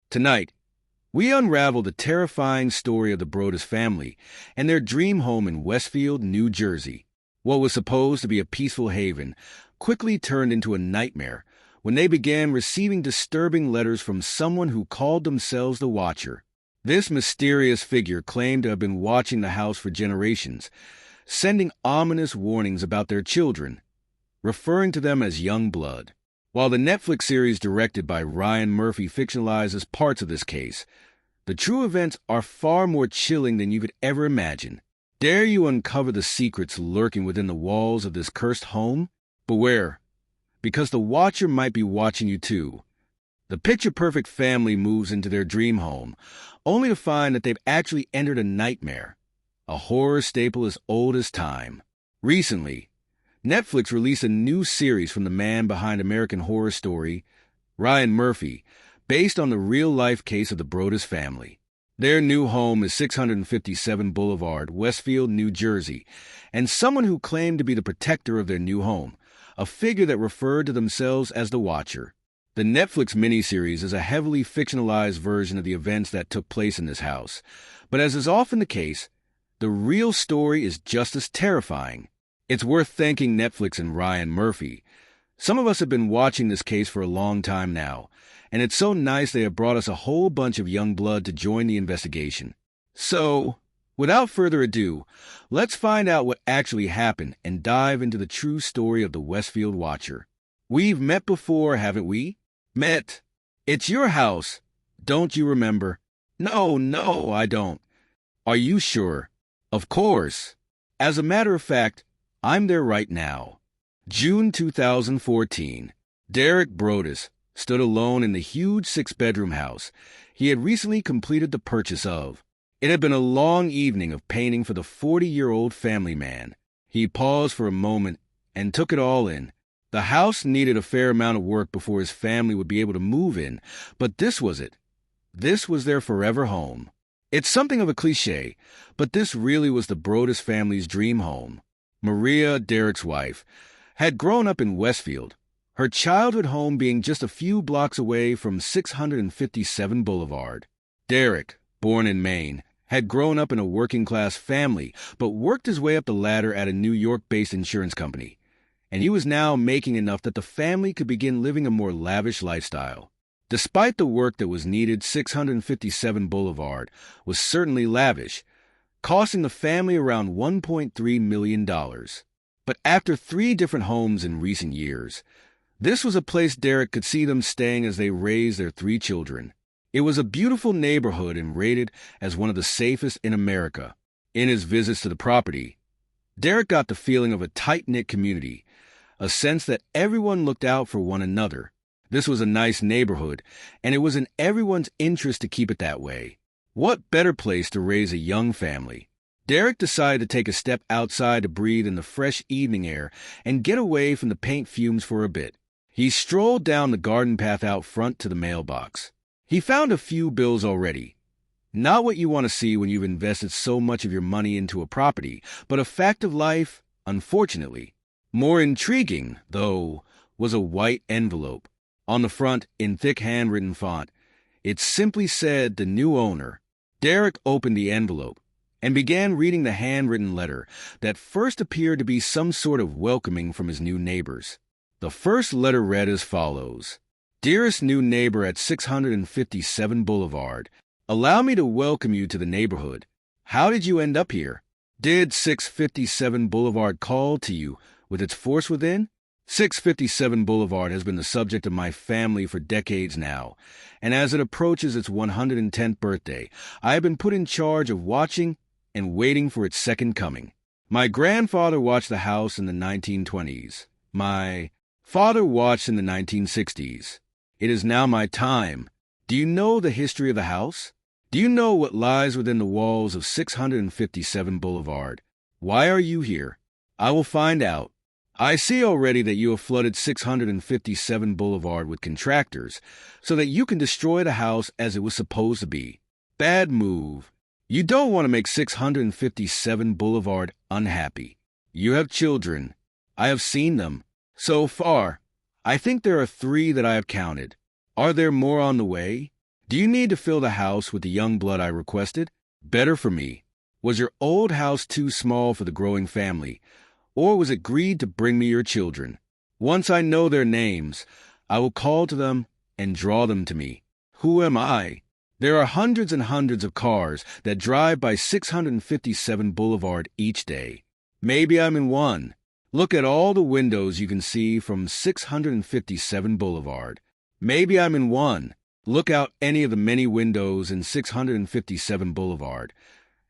Tonight, we unravel the terrifying story of the Brodus family and their dream home in Westfield, New Jersey. What was supposed to be a peaceful haven quickly turned into a nightmare when they began receiving disturbing letters from someone who called themselves the Watcher. This mysterious figure claimed to have been watching the house for generations, sending ominous warnings about their children, referring to them as young blood. While the Netflix series directed by Ryan Murphy fictionalizes parts of this case, the true events are far more chilling than you could ever imagine. Dare you uncover the secrets lurking within the walls of this cursed home? Beware, because the Watcher might be watching you too. The picture-perfect family moves into their dream home, only to find that they've actually entered a nightmare, a horror staple as old as time. Recently, Netflix released a new series from the man behind American Horror Story, Ryan Murphy, based on the real-life case of the Brodus family. Their new home is 657 Boulevard, Westfield, New Jersey, and someone who claimed to be the protector of their new home, a figure that referred to themselves as the Watcher. The Netflix miniseries is a heavily fictionalized version of the events that took place in this house, but as is often the case, the real story is just as terrifying. It's worth thanking Netflix and Ryan Murphy. Some of us have been watching this case for a long time now, and it's so nice they have brought us a whole bunch of young blood to join the investigation. So, without further ado, let's find out what actually happened and dive into the true story of the Westfield Watcher. We've met before, haven't we? Met. It's your house. Don't you remember? No, I don't. Are you sure? Of course. As a matter of fact, I'm there right now. June 2014. Derek Brodus stood alone in the huge 6-bedroom house he had recently completed the purchase of. It had been a long evening of painting for the 40-year-old family man. He paused for a moment and took it all in. The house needed a fair amount of work before his family would be able to move in, but this was it. This was their forever home. It's something of a cliché, but this really was the Brodus family's dream home. Maria, Derek's wife, had grown up in Westfield, her childhood home being just a few blocks away from 657 Boulevard. Derek, born in Maine, had grown up in a working-class family, but worked his way up the ladder at a New York-based insurance company, and he was now making enough that the family could begin living a more lavish lifestyle. Despite the work that was needed, 657 Boulevard was certainly lavish, costing the family around $1.3 million. But after 3 different homes in recent years, this was a place Derek could see them staying as they raised their 3 children. It was a beautiful neighborhood and rated as one of the safest in America. In his visits to the property, Derek got the feeling of a tight-knit community, a sense that everyone looked out for one another. This was a nice neighborhood, and it was in everyone's interest to keep it that way. What better place to raise a young family? Derek decided to take a step outside to breathe in the fresh evening air and get away from the paint fumes for a bit. He strolled down the garden path out front to the mailbox. He found a few bills already. Not what you want to see when you've invested so much of your money into a property, but a fact of life, unfortunately. More intriguing, though, was a white envelope. On the front, in thick handwritten font, it simply said, "The new owner." Derek opened the envelope and began reading the handwritten letter that first appeared to be some sort of welcoming from his new neighbors. The first letter read as follows: "Dearest new neighbor at 657 Boulevard, allow me to welcome you to the neighborhood. How did you end up here? Did 657 Boulevard call to you with its force within? 657 Boulevard has been the subject of my family for decades now, and as it approaches its 110th birthday, I have been put in charge of watching and waiting for its second coming. My grandfather watched the house in the 1920s. My father watched in the 1960s. It is now my time. Do you know the history of the house? Do you know what lies within the walls of 657 Boulevard? Why are you here? I will find out. I see already that you have flooded 657 Boulevard with contractors so that you can destroy the house as it was supposed to be. Bad move. You don't want to make 657 Boulevard unhappy. You have children. I have seen them. So far, I think there are 3 that I have counted. Are there more on the way? Do you need to fill the house with the young blood I requested? Better for me. Was your old house too small for the growing family, or was it greed to bring me your children? Once I know their names, I will call to them and draw them to me. Who am I? There are hundreds and hundreds of cars that drive by 657 Boulevard each day. Maybe I'm in one. Look at all the windows you can see from 657 Boulevard. Maybe I'm in one. Look out any of the many windows in 657 Boulevard.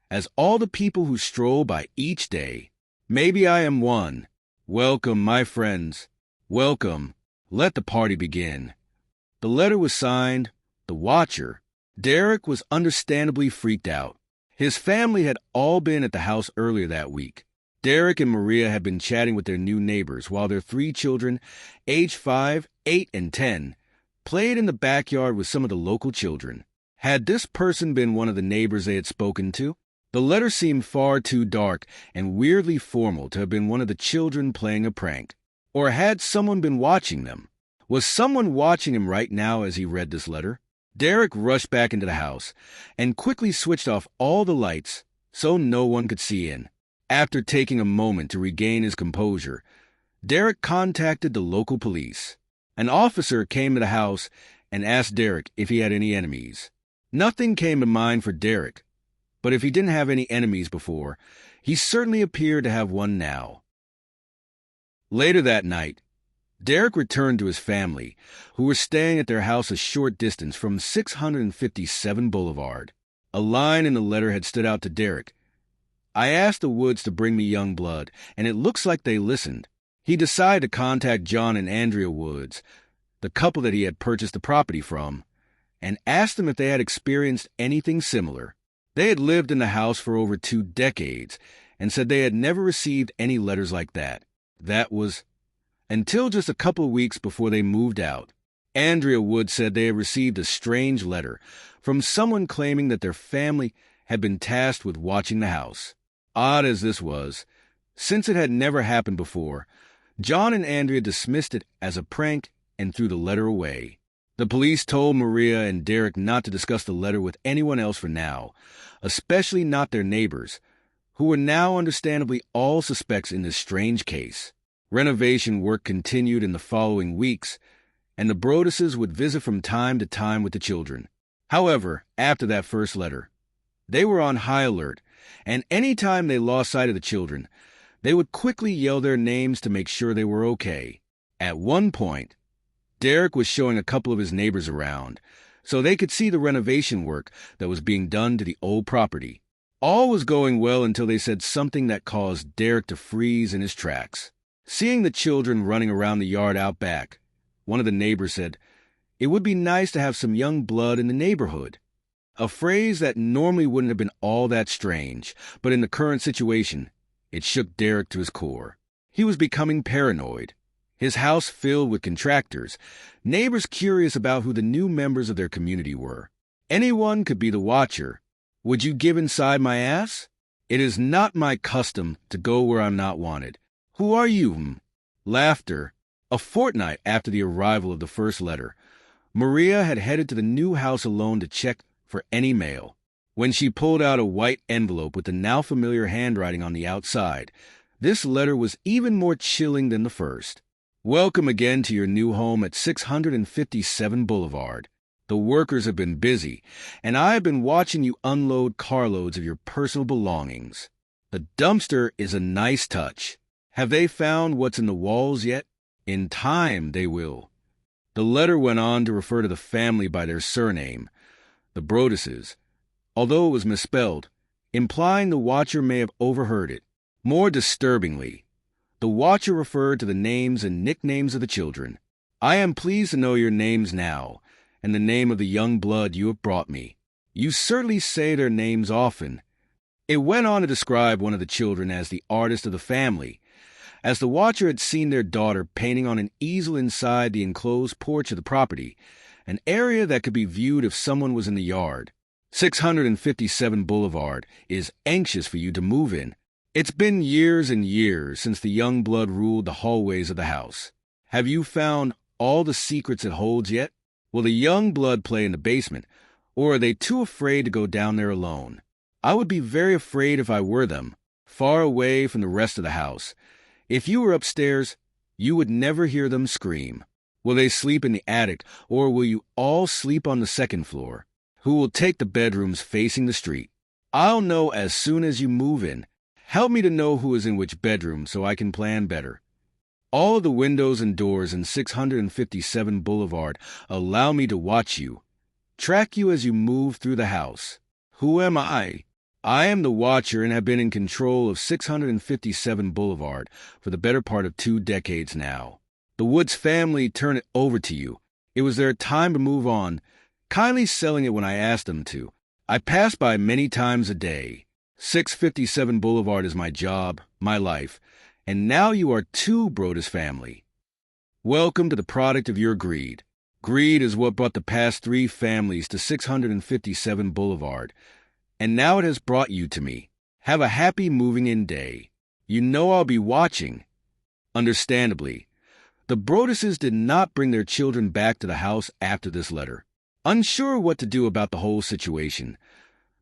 As all the people who stroll by each day. Maybe I am one. Welcome, my friends. Welcome. Let the party begin. The letter was signed, The Watcher. Derek was understandably freaked out. His family had all been at the house earlier that week. Derek and Maria had been chatting with their new neighbors while their 3 children, aged 5, 8, and 10, played in the backyard with some of the local children. Had this person been one of the neighbors they had spoken to? The letter seemed far too dark and weirdly formal to have been one of the children playing a prank. Or had someone been watching them? Was someone watching him right now as he read this letter? Derek rushed back into the house and quickly switched off all the lights so no one could see in. After taking a moment to regain his composure, Derek contacted the local police. An officer came to the house and asked Derek if he had any enemies. Nothing came to mind for Derek, but if he didn't have any enemies before, he certainly appeared to have one now. Later that night, Derek returned to his family, who were staying at their house a short distance from 657 Boulevard. A line in the letter had stood out to Derek. I asked the Woods to bring me young blood, and it looks like they listened. He decided to contact John and Andrea Woods, the couple that he had purchased the property from, and asked them if they had experienced anything similar. They had lived in the house for over 2 decades and said they had never received any letters like that. That was until just a couple of weeks before they moved out. Andrea Wood said they had received a strange letter from someone claiming that their family had been tasked with watching the house. Odd as this was, since it had never happened before, John and Andrea dismissed it as a prank and threw the letter away. The police told Maria and Derek not to discuss the letter with anyone else for now, especially not their neighbors, who were now understandably all suspects in this strange case. Renovation work continued in the following weeks, and the Broaduses would visit from time to time with the children. However, after that first letter, they were on high alert, and any time they lost sight of the children, they would quickly yell their names to make sure they were okay. At one point, Derek was showing a couple of his neighbors around, so they could see the renovation work that was being done to the old property. All was going well until they said something that caused Derek to freeze in his tracks. Seeing the children running around the yard out back, one of the neighbors said, "It would be nice to have some young blood in the neighborhood." A phrase that normally wouldn't have been all that strange, but in the current situation, it shook Derek to his core. He was becoming paranoid. His house filled with contractors, neighbors curious about who the new members of their community were. Anyone could be the Watcher. Would you give inside my ass? It is not my custom to go where I'm not wanted. Who are you? Laughter. A fortnight after the arrival of the first letter, Maria had headed to the new house alone to check for any mail. When she pulled out a white envelope with the now familiar handwriting on the outside, this letter was even more chilling than the first. Welcome again to your new home at 657 Boulevard. The workers have been busy, and I have been watching you unload carloads of your personal belongings. The dumpster is a nice touch. Have they found what's in the walls yet? In time, they will. The letter went on to refer to the family by their surname, the Broaduses, although it was misspelled, implying the Watcher may have overheard it. More disturbingly, the Watcher referred to the names and nicknames of the children. I am pleased to know your names now, and the name of the young blood you have brought me. You certainly say their names often. It went on to describe one of the children as the artist of the family, as the Watcher had seen their daughter painting on an easel inside the enclosed porch of the property, an area that could be viewed if someone was in the yard. 657 Boulevard is anxious for you to move in. It's been years and years since the young blood ruled the hallways of the house. Have you found all the secrets it holds yet? Will the young blood play in the basement, Or are they too afraid to go down there alone? I would be very afraid if I were them, far away from the rest of the house. If you were upstairs, you would never hear them scream. Will they sleep in the attic, or will you all sleep on the second floor? Who will take the bedrooms facing the street? I'll know as soon as you move in. Help me to know who is in which bedroom so I can plan better. All of the windows and doors in 657 Boulevard allow me to watch you, track you as you move through the house. Who am I? I am the watcher and have been in control of 657 Boulevard for the better part of 2 decades now. The Woods family turned it over to you. It was their time to move on, kindly selling it when I asked them to. I pass by many times a day. 657 Boulevard is my job, my life, and now you are too, Brodus family. Welcome to the product of your greed. Greed is what brought the past 3 families to 657 Boulevard, and now it has brought you to me. Have a happy moving-in day. You know I'll be watching. Understandably, the Broduses did not bring their children back to the house after this letter. Unsure what to do about the whole situation,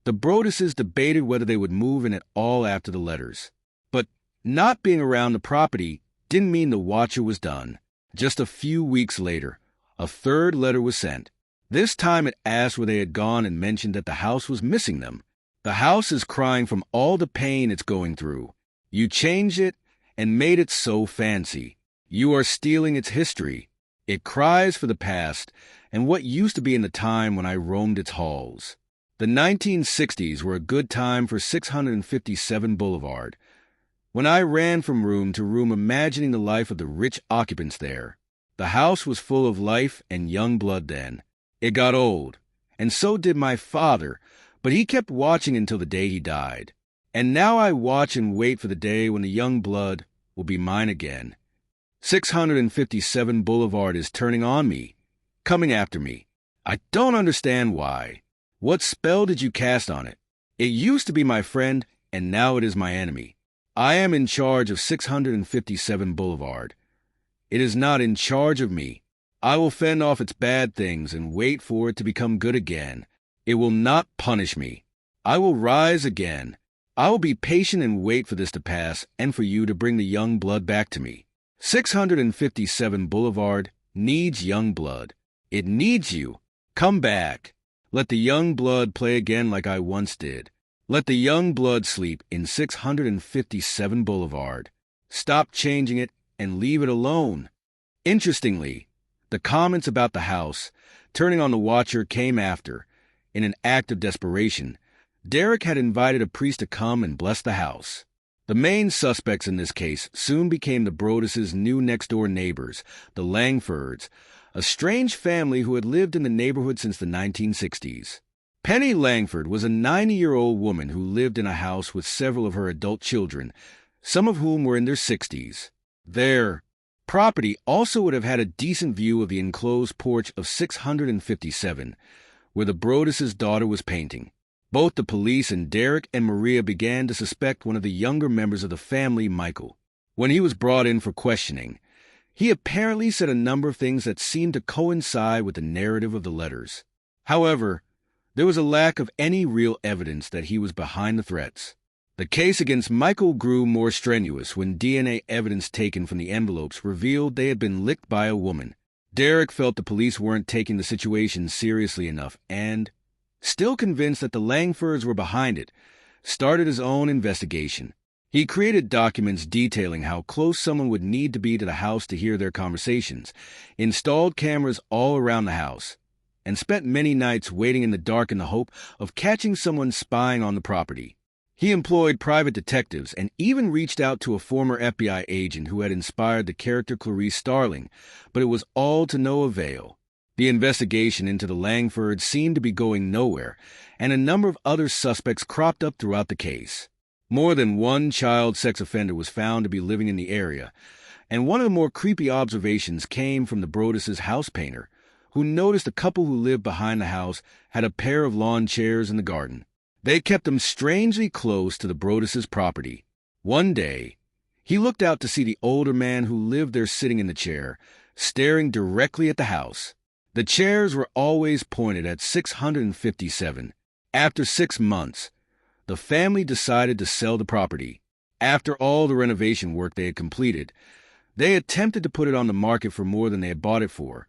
the Broduses debated whether they would move in at all after the letters. But not being around the property didn't mean the watcher was done. Just a few weeks later, a 3rd letter was sent. This time it asked where they had gone and mentioned that the house was missing them. The house is crying from all the pain it's going through. You changed it and made it so fancy. You are stealing its history. It cries for the past and what used to be in the time when I roamed its halls. The 1960s were a good time for 657 Boulevard. When I ran from room to room imagining the life of the rich occupants there, the house was full of life and young blood then. It got old, and so did my father, but he kept watching until the day he died. And now I watch and wait for the day when the young blood will be mine again. 657 Boulevard is turning on me, coming after me. I don't understand why. What spell did you cast on it? It used to be my friend, and now it is my enemy. I am in charge of 657 Boulevard. It is not in charge of me. I will fend off its bad things and wait for it to become good again. It will not punish me. I will rise again. I will be patient and wait for this to pass and for you to bring the young blood back to me. 657 Boulevard needs young blood. It needs you. Come back. Let the young blood play again like I once did. Let the young blood sleep in 657 Boulevard. Stop changing it and leave it alone. Interestingly, the comments about the house turning on the watcher came after. In an act of desperation, Derek had invited a priest to come and bless the house. The main suspects in this case soon became the Broduses' new next-door neighbors, the Langfords, a strange family who had lived in the neighborhood since the 1960s. Penny Langford was a 90-year-old woman who lived in a house with several of her adult children, some of whom were in their 60s. Their property also would have had a decent view of the enclosed porch of 657, where the Broduses' daughter was painting. Both the police and Derek and Maria began to suspect one of the younger members of the family, Michael. When he was brought in for questioning, he apparently said a number of things that seemed to coincide with the narrative of the letters. However, there was a lack of any real evidence that he was behind the threats. The case against Michael grew more strenuous when DNA evidence taken from the envelopes revealed they had been licked by a woman. Derek felt the police weren't taking the situation seriously enough and, still convinced that the Langfords were behind it, started his own investigation. He created documents detailing how close someone would need to be to the house to hear their conversations, installed cameras all around the house, and spent many nights waiting in the dark in the hope of catching someone spying on the property. He employed private detectives and even reached out to a former FBI agent who had inspired the character Clarice Starling, but it was all to no avail. The investigation into the Langfords seemed to be going nowhere, and a number of other suspects cropped up throughout the case. More than one child sex offender was found to be living in the area, and one of the more creepy observations came from the Broduses' house painter, who noticed a couple who lived behind the house had a pair of lawn chairs in the garden. They kept them strangely close to the Broduses' property. One day, he looked out to see the older man who lived there sitting in the chair, staring directly at the house. The chairs were always pointed at 657. After 6 months, the family decided to sell the property. After all the renovation work they had completed, they attempted to put it on the market for more than they had bought it for.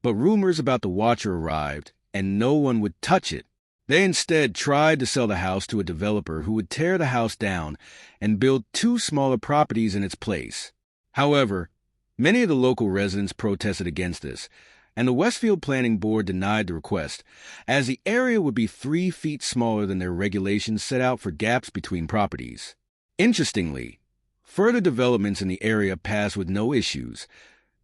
But rumors about the watcher arrived, and no one would touch it. They instead tried to sell the house to a developer who would tear the house down and build 2 smaller properties in its place. However, many of the local residents protested against this, and the Westfield Planning Board denied the request, as the area would be 3 feet smaller than their regulations set out for gaps between properties. Interestingly, further developments in the area passed with no issues,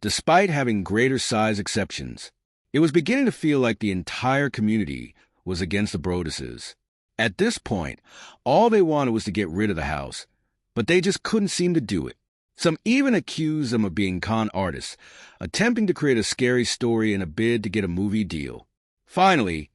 despite having greater size exceptions. It was beginning to feel like the entire community was against the Broadduses. At this point, all they wanted was to get rid of the house, but they just couldn't seem to do it. Some even accused them of being con artists, attempting to create a scary story in a bid to get a movie deal. Finally,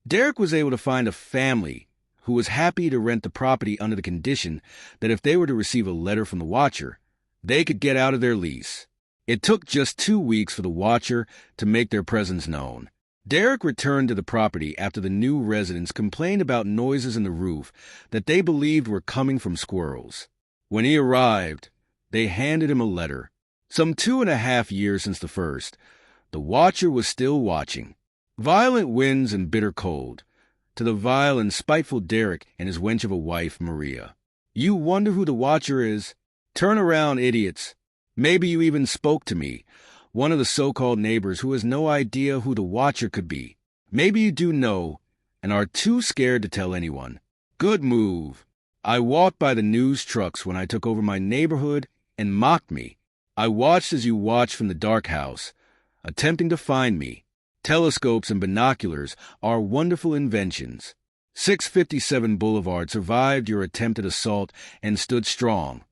Derek was able to find a family who was happy to rent the property under the condition that if they were to receive a letter from the watcher, they could get out of their lease. It took just 2 weeks for the watcher to make their presence known. Derek returned to the property after the new residents complained about noises in the roof that they believed were coming from squirrels. When he arrived, they handed him a letter. Some 2.5 years since the first, the watcher was still watching. Violent winds and bitter cold, to the vile and spiteful Derek and his wench of a wife, Maria. You wonder who the watcher is? Turn around, idiots. Maybe you even spoke to me, one of the so-called neighbors who has no idea who the watcher could be. Maybe you do know and are too scared to tell anyone. Good move. I walked by the news trucks when I took over my neighborhood and mocked me. I watched as you watched from the dark house, attempting to find me. Telescopes and binoculars are wonderful inventions. 657 Boulevard survived your attempted assault and stood strong,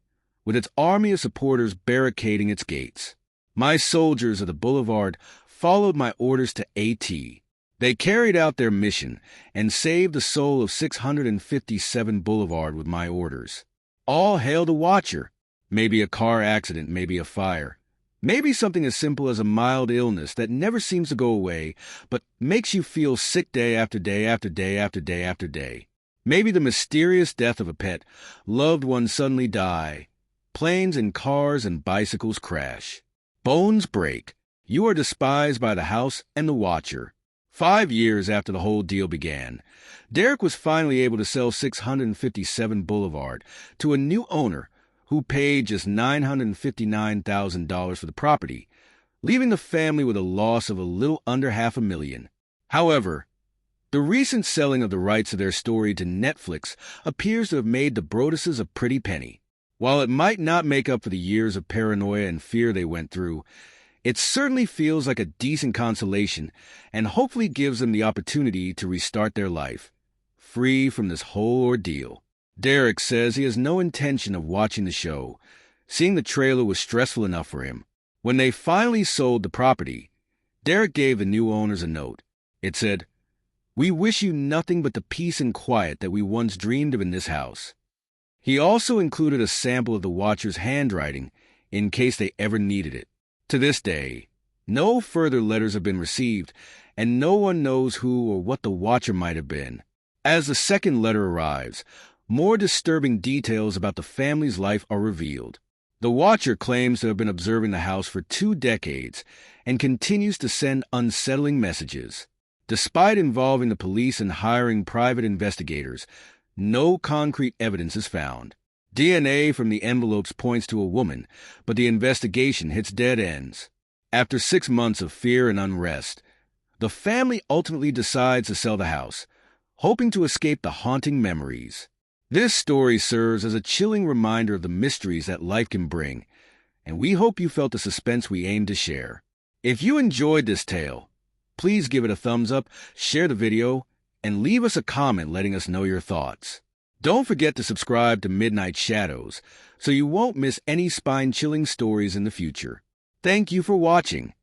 with its army of supporters barricading its gates. My soldiers of the boulevard followed my orders to AT. They carried out their mission and saved the soul of 657 Boulevard with my orders. All hail the watcher. Maybe a car accident, maybe a fire. Maybe something as simple as a mild illness that never seems to go away, but makes you feel sick day after day after day after day after day. Maybe the mysterious death of a pet, loved ones suddenly die. Planes and cars and bicycles crash. Bones break. You are despised by the house and the watcher. 5 years after the whole deal began, Derek was finally able to sell 657 Boulevard to a new owner who paid just $959,000 for the property, leaving the family with a loss of a little under $500,000. However, the recent selling of the rights of their story to Netflix appears to have made the Broadduses a pretty penny. While it might not make up for the years of paranoia and fear they went through, it certainly feels like a decent consolation and hopefully gives them the opportunity to restart their life, free from this whole ordeal. Derek says he has no intention of watching the show. Seeing the trailer was stressful enough for him. When they finally sold the property, Derek gave the new owners a note. It said, "We wish you nothing but the peace and quiet that we once dreamed of in this house." He also included a sample of the watcher's handwriting in case they ever needed it. To this day, no further letters have been received, and no one knows who or what the watcher might have been. As the second letter arrives, more disturbing details about the family's life are revealed. The watcher claims to have been observing the house for 2 decades and continues to send unsettling messages. Despite involving the police and hiring private investigators, no concrete evidence is found. DNA from the envelopes points to a woman, but the investigation hits dead ends. After 6 months of fear and unrest, the family ultimately decides to sell the house, hoping to escape the haunting memories. This story serves as a chilling reminder of the mysteries that life can bring, and we hope you felt the suspense we aim to share. If you enjoyed this tale, please give it a thumbs up, share the video, and leave us a comment letting us know your thoughts. Don't forget to subscribe to Midnight Shadows so you won't miss any spine-chilling stories in the future. Thank you for watching.